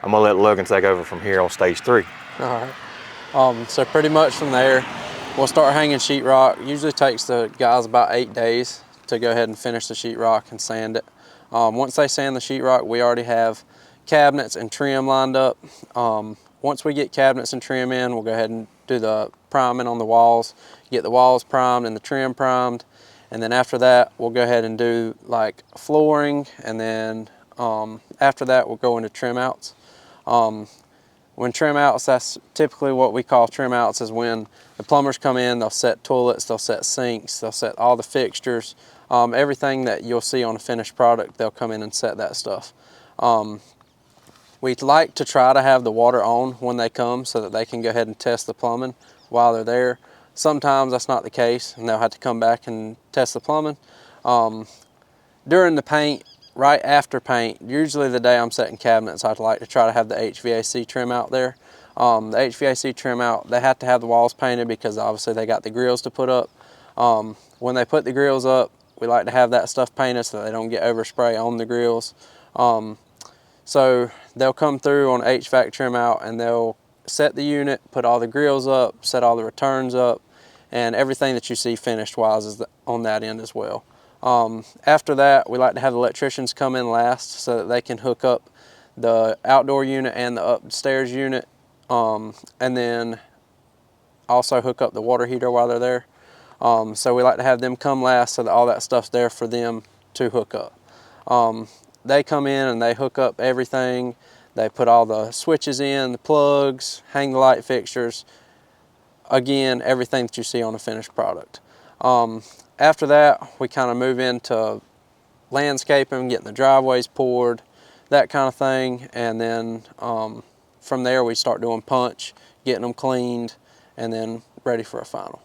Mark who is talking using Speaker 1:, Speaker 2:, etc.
Speaker 1: I'm gonna let Logan take over from here on stage 3.
Speaker 2: All right. So pretty much from there, we'll start hanging sheetrock. Usually takes the guys about 8 days to go ahead and finish the sheetrock and sand it. Once they sand the sheetrock, we already have cabinets and trim lined up. Once we get cabinets and trim in, we'll go ahead and do the priming on the walls, get the walls primed and the trim primed. And then after that, we'll go ahead and do like flooring. And then after that, we'll go into trim outs. When trim outs, that's typically what we call trim outs, is when the plumbers come in, they'll set toilets, they'll set sinks, they'll set all the fixtures, everything that you'll see on a finished product, they'll come in and set that stuff. We'd like to try to have the water on when they come so that they can go ahead and test the plumbing while they're there. Sometimes that's not the case and they'll have to come back and test the plumbing. During the paint, right after paint, usually the day I'm setting cabinets, I'd like to try to have the HVAC trim out there. The HVAC trim out, they have to have the walls painted because obviously they got the grills to put up. When they put the grills up, we like to have that stuff painted so they don't get overspray on the grills. So they'll come through on HVAC trim out and they'll set the unit, put all the grills up, set all the returns up, and everything that you see finished wise is on that end as well. After that, we like to have the electricians come in last so that they can hook up the outdoor unit and the upstairs unit, and then also hook up the water heater while they're there. So we like to have them come last so that all that stuff's there for them to hook up. They come in and they hook up everything. They put all the switches in, the plugs, hang the light fixtures. Again, everything that you see on a finished product. After that, we kind of move into landscaping, getting the driveways poured, that kind of thing. And then from there, we start doing punch, getting them cleaned, and then ready for a final.